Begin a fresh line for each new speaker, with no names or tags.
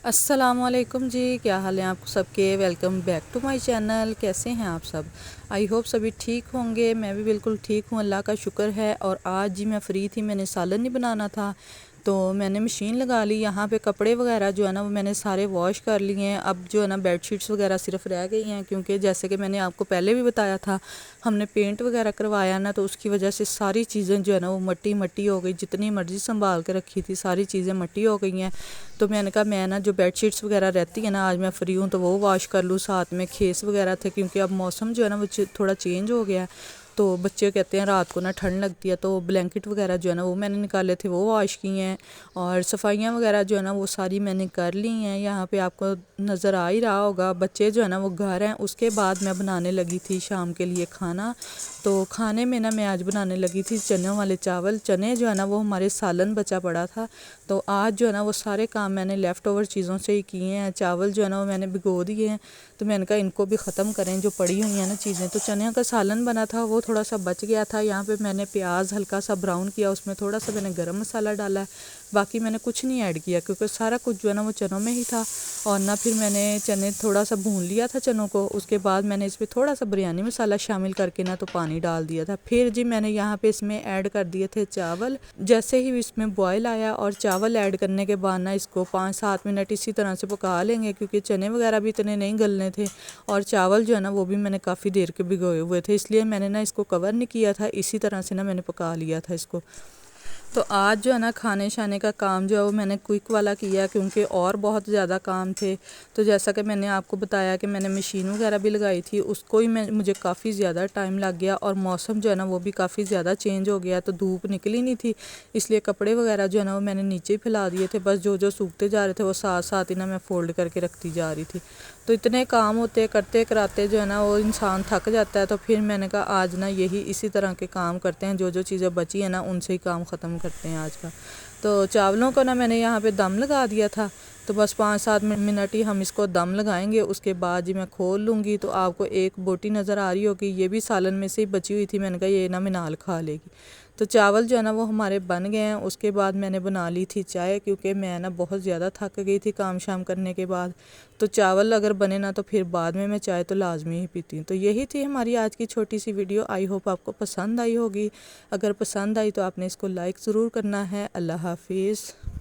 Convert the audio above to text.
अस्सलामुअलैकुम जी, क्या हाल है आप सबके। Welcome back to my channel. कैसे हैं आप सब। आई होप सभी ठीक होंगे। मैं भी बिल्कुल ठीक हूँ, अल्लाह का शुक्र है। और आज जी मैं फ़्री थी, मैंने सालन नहीं बनाना था तो मैंने मशीन लगा ली। यहाँ पे कपड़े वगैरह जो है ना वो मैंने सारे वॉश कर लिए हैं। अब जो है ना बेडशीट्स वगैरह सिर्फ रह गई हैं, क्योंकि जैसे कि मैंने आपको पहले भी बताया था हमने पेंट वगैरह करवाया ना, तो उसकी वजह से सारी चीज़ें जो है ना वो मट्टी मट्टी हो गई। जितनी मर्ज़ी संभाल के रखी थी सारी चीज़ें मट्टी हो गई हैं। तो मैंने कहा मैं ना जो बेडशीट्स वगैरह रहती है ना, आज मैं फ्री हूँ तो वो वॉश कर लूँ। साथ में खेस वगैरह थे, क्योंकि अब मौसम जो है ना वो थोड़ा चेंज हो गया है। तो बच्चे कहते हैं रात को ना ठंड लगती है, तो ब्लैंकेट वगैरह जो है ना वो मैंने निकाले थे, वो वॉश किए हैं। और सफाइयाँ वगैरह जो है ना वो सारी मैंने कर ली हैं। यहाँ पे आपको नज़र आ ही रहा होगा, बच्चे जो है ना वो घर हैं। उसके बाद मैं बनाने लगी थी शाम के लिए खाना। तो खाने में ना मैं आज बनाने लगी थी चनों वाले चावल। चने जो है ना वो हमारे सालन बचा पड़ा था, तो आज जो है ना वो सारे काम मैंने लेफ़्ट ओवर चीज़ों से ही किए हैं। चावल जो है ना वो मैंने भिगो दिए हैं, तो मैंने कहा इनको भी ख़त्म करें जो पड़ी हुई हैं ना चीज़ें। तो चने का सालन बना था, वो थोड़ा सा बच गया था। यहाँ पे मैंने प्याज हल्का सा ब्राउन किया, उसमें थोड़ा सा मैंने गरम मसाला डाला है। बाकी मैंने कुछ नहीं ऐड किया, क्योंकि सारा कुछ जो है ना वो चनों में ही था। और ना फिर मैंने चने थोड़ा सा भून लिया था चनों को। उसके बाद मैंने इसमें थोड़ा सा बिरयानी मसाला शामिल करके ना तो पानी डाल दिया था। फिर जी मैंने यहाँ पे इसमें ऐड कर दिए थे चावल। जैसे ही इसमें बॉयल आया और चावल ऐड करने के बाद ना इसको 5-7 मिनट इसी तरह से पका लेंगे, क्योंकि चने वगैरह भी इतने नहीं गलने थे। और चावल जो है ना वो भी मैंने काफ़ी देर के भिगोए हुए थे, इसलिए मैंने ना इसको कवर नहीं किया था। इसी तरह से ना मैंने पका लिया था इसको। तो आज जो है ना खाने शाने का काम जो है वो मैंने क्विक वाला किया, क्योंकि और बहुत ज़्यादा काम थे। तो जैसा कि मैंने आपको बताया कि मैंने मशीन वगैरह भी लगाई थी, उसको ही मुझे काफ़ी ज़्यादा टाइम लग गया। और मौसम जो है ना वो भी काफ़ी ज़्यादा चेंज हो गया, तो धूप निकली नहीं थी, इसलिए कपड़े वगैरह जो है ना वो मैंने नीचे ही फैला दिए थे। बस जो जो सूखते जा रहे थे वो साथ साथ ही ना मैं फ़ोल्ड करके रखती जा रही थी। तो इतने काम होते करते कराते जो है ना वो इंसान थक जाता है। तो फिर मैंने कहा आज ना यही इसी तरह के काम करते हैं, जो जो चीज़ें बची हैं ना उनसे ही काम ख़त्म करते हैं आज का। तो चावलों को ना मैंने यहाँ पे दम लगा दिया था। तो बस 5-7 मिनट ही हम इसको दम लगाएंगे, उसके बाद जी मैं खोल लूँगी। तो आपको एक बोटी नज़र आ रही होगी, ये भी सालन में से ही बची हुई थी। मैंने कहा ये ना मिनाल खा लेगी। तो चावल जो है ना वो हमारे बन गए हैं। उसके बाद मैंने बना ली थी चाय, क्योंकि मैं ना बहुत ज़्यादा थक गई थी काम शाम करने के बाद। तो चावल अगर बने ना तो फिर बाद में मैं चाय तो लाजमी ही पीती हूँ। तो यही थी हमारी आज की छोटी सी वीडियो। आई होप आपको पसंद आई होगी। अगर पसंद आई तो आपने इसको लाइक ज़रूर करना है। अल्लाह हाफिज़।